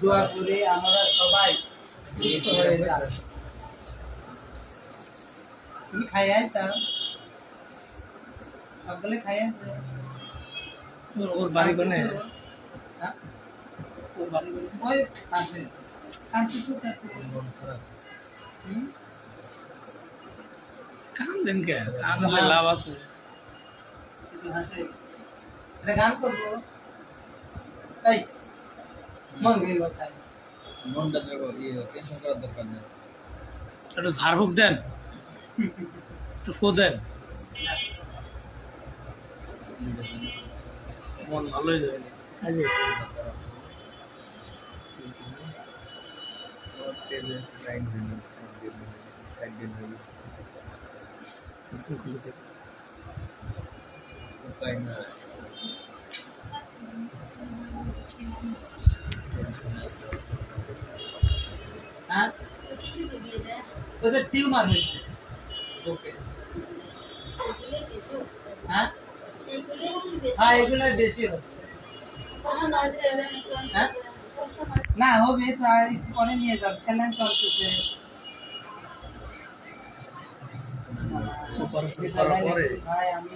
দোয়া করে আমরা সবাই তুমি খাইয়া চাও সকলে খাইয়া ওর বাড়ি কোনে ওর বাড়ি ওই কাছে কাম দেন কে আমাদের লাভ আছে এটা গান করবো এই মঙ্গল কথাই মনটা যাবো টেনশন করার দরকার নেই একটু ঝাড়ফুঁক দেন একটু ফো দেন মন ভালো হয়ে যাবে হ্যাঁ ওদের টিউমার হয়েছে ওকে হ্যাঁ হ্যাঁ এগুলো বেশি হচ্ছে হ্যাঁ না হবে তো আর একটু পরে নিয়ে যাব স্যালাইন চলতেছে ভাই আমি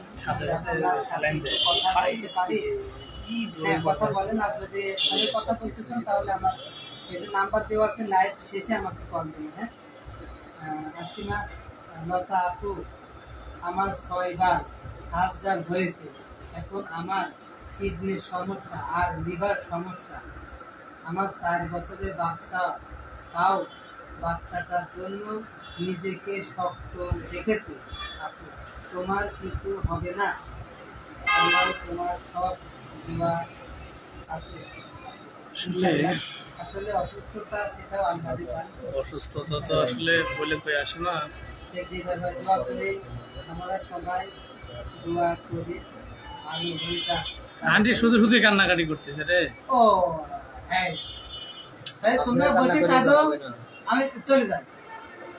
কথা বলেন আর যদি কথা বলতেছেন তাহলে আমার এই যে নাম্বার দেওয়া আছে লাইভ শেষে আমাকে কল দিন হ্যাঁ আসিমা লতা আপু আমার 6 বার সার্জারি হয়েছে এখন আমার কিডনির সমস্যা আর লিভার সমস্যা আমার 4 বছরের বাচ্চা তাও বাচ্চাটার জন্য নিজেকে শক্ত রেখেছে আপু তোমার কিছু হবে না আল্লাহ তোমার সব দোয়া আছে আসলে অসুস্থতা সেটাও আল্লাহরই দান অসুস্থতা তো আসলে বলে কই আসে না দোয়া করে আমরা সবাই দোয়া করি আমি বলতা আন্টি শুধু শুধু কান্নাকাটি করতেছে রে ও হ্যাঁ তাই তোমরা বসে কাঁদো আমি চলে যাই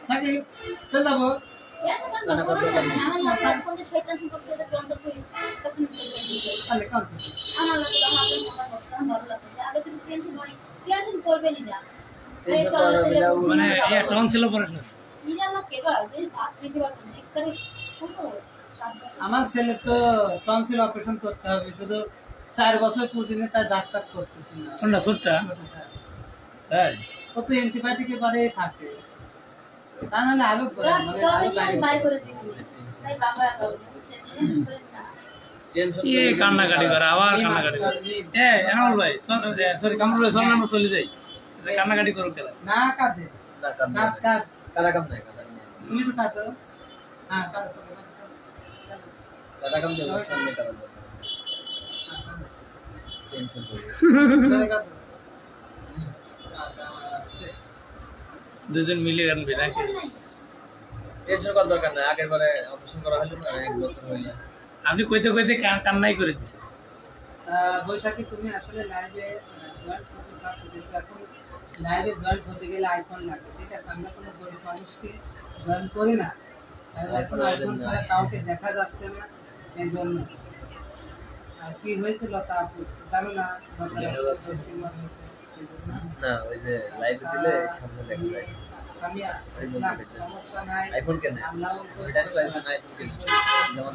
নাকি চলে যাবো মানে টনসিল অপারেশন আমার ছেলে তো টনসিল অপারেশন করতে হবে শুধু 4 বছর পুঁজিনে তার ডাক্তার করতেছে না ঠান্ডা ছোটটা তাই ও তো অ্যান্টিবায়োটিকের পরে থাকে তা নাহলে আরো কান্নাকাটি করে আবার কান্নাকাটি করে এনামুল ভাই সরি কামরুল ভাই সব নাম্বার চলে যাই কান্নাকাটি করো কেন না কাঁদে কারা কাম নাই তুমি তো কাঁদো হ্যাঁ কাঁদো কারা কাম দেবো সামনে কারা টেনশন করবে দুজন মিলে গানবে নাকি টেনশন করার দরকার নাই আগের বারে অপারেশন করা হলো না 1 বছর হইলো আপনি কইতে কইতে কান্নাই করে দিছে বৈশাখী তুমি আসলে লাইভে জয়েন করতে চাচ্ছো কিন্তু এখন লাইভে জয়েন করতে গেলে আইফোন লাগে ঠিক আছে আমরা কোনো গরিব মানুষকে জয়েন করি না এখন আইফোন ছাড়া কাউকে দেখা যাচ্ছে না এই জন্য কি হয়েছিল তা আপু জানো না না ওই যে লাইভ দিলে সামনে দেখা যায় সামিয়া সমস্যা নাই আইফোন কেন আল্লাহ ওইটা স্পেশাল নাই যেমন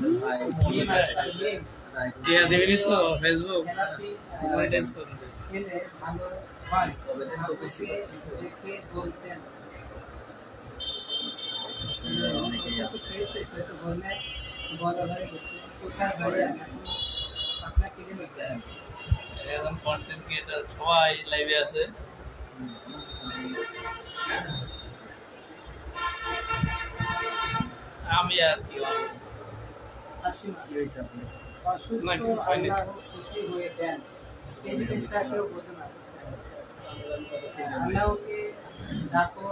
ভাই টিয়া দেবেনি তো ফেসবুক মনিটাইজ করুন খেলে ভালো হয় তবে তো বেশি দেখে বলতেন অনেকেই আছে বড় হয়ে গেছে কোথায় ধরে আপনাকে এখন কন্টেন্ট ক্রিয়েটর সবাই লাইভে আছে আমি আর কি আসিমা কি হইছে আপনি অসুস্থ আল্লাহ খুশি হয়ে দেন এই জিনিসটা কেউ বোঝে না আল্লাহকে ডাকো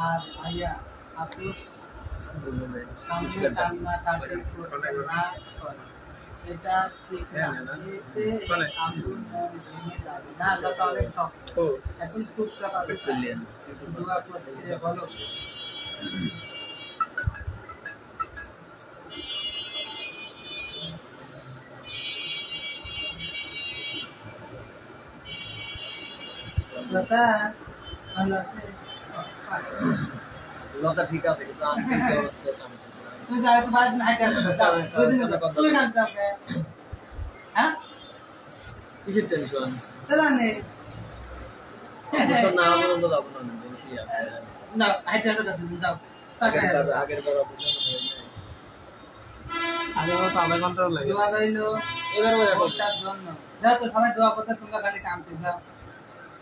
আর ভাইয়া আপনি সামনে কান্না কাটি না এটা ঠিক না এতে আব্দুল মন ভেঙে যাবে না যত অনেক শক্ত এখন খুব টাকা করলেন দোয়া করতে বলো লতা ভালো আছে? লতা ঠিক আছে কিন্তু আন্টির কি অবস্থা এটা আমি ঠিক জানি না। তুই যাও তো বাদ না এটা তুই গান চাপে হ্যাঁ কিসের টেনশন? চলা নে টেনশন না আনন্দ যাবো না বসে আছে। যাও হাইটা কথা যাও চাকা আগের বার অপারেশন হয়েছে। আগে তো আধা ঘন্টা লাগে। দোয়া রইলো 11 বাজে ভোটটার জন্য যাও তো সবাই দোয়া করতে তোমরা খালি কামতে যাও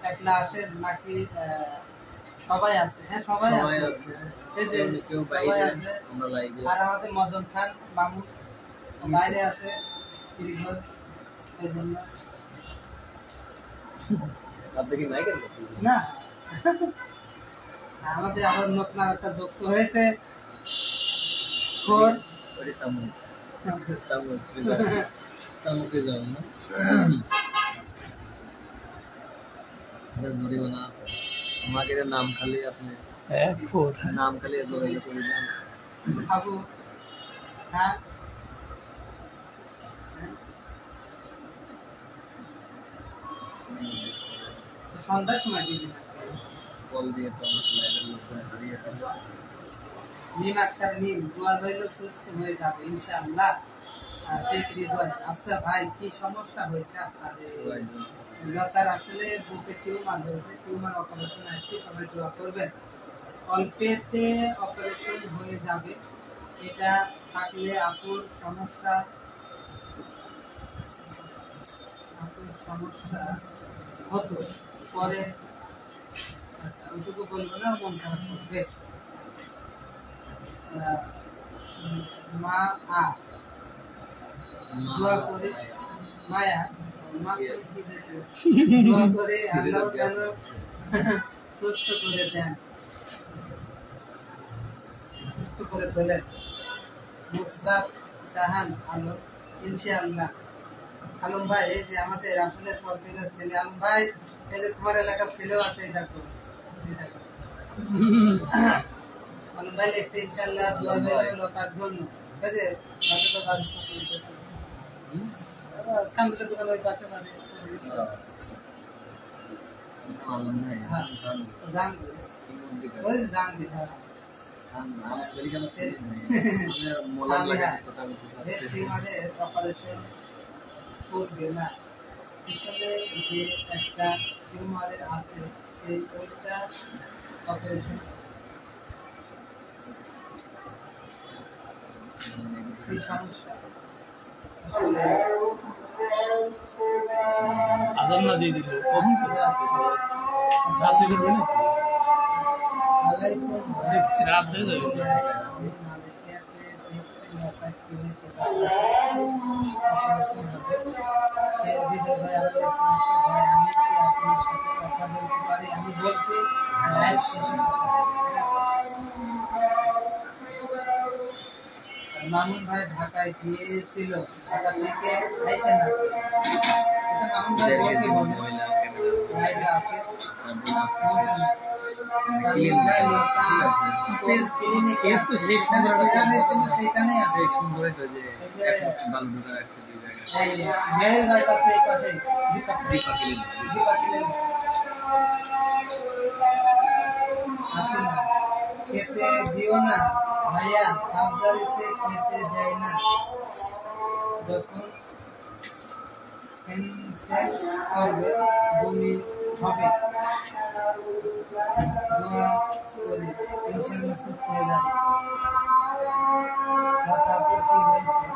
একলা আসে নাকি সবাই আছে হ্যাঁ সবাই আছে এই যে কেউ সবাই বাইরে আছে আমরা লাইভে আর আমাদের মদন খান মামু বাইরে আছে তিরিঘর এই জন্য আপনি কি নাই কেন? না আমাদের আবার নতুন একটা যুক্ত হয়েছে খোর ওরে তামুকে যাও না এটা জরিমানা আছে আমাকে এর নাম খালি আপনি নাম খালি জরিমানা করে দেন। খাবো হ্যাঁ সন্ধ্যার সময় দিবি কল দিয়ে তো আমার লাইভের লোক হারিয়ে ফেলে। নিম আক্তার নিম দোয়া রইল সুস্থ হয়ে যাবে ইনশাআল্লাহ আর সেই হৃদয় আচ্ছা ভাই কি সমস্যা হয়েছে আপনাদের লতার আসলে বুকে টিউমার হয়েছে টিউমার অপারেশন আজকে সবাই দোয়া করবেন অল্পেতে অপারেশন হয়ে যাবে এটা থাকলে আপুর সমস্যা হতো পরে আচ্ছা ওইটুকু বলবো না মন খারাপ করবে মা আ দোয়া করে মায়া মা দোয়া করে আল্লাহ যেন সুস্থ করে দেন সুস্থ করে তোলেন মুসরাত জাহান আলম ইনশাআল্লাহ আলম ভাই এই যে আমাদের আসলে চরপিলের ছেলে আলম ভাই এই যে তোমার এলাকার ছেলেও আছে এই দেখো আলম ভাই লিখছে ইনশাআল্লাহ দোয়া রইল লতার জন্য এই যে লতা তো বাড়ি সামনে দোকান ওই পাশে বাড়ি আলম ভাই হ্যাঁ জান ওই জান দিতে অপারেশন করবে না পিছনে যে একটা টিউমারের আছে সেই ওইটা অপারেশন কি সমস্যা আসলে আজান না দিয়ে দিল কখন রাত্রি করবে না দেখছি রাত হয়ে যাবে আমি বলছি মামুন ভাই ঢাকায় গিয়েছিল ঢাকা থেকে খাইছে না এটা মামুন ভাই বলতে বলে লাইভে আছে মামুন ভাই লতা ক্লিনিকে সেখানে আছে সুন্দর যে বালুরা আছে দুই জায়গায় মেহের ভাই পাশে এই পাশে দীপক খেতে দিও না ভাইয়া সার্জারিতে খেতে দেয় না যখন ক্যান্সার করবে বমি হবে দোয়া করি ইনশাআল্লাহ সুস্থ হয়ে যাবে তারপর কি হয়েছে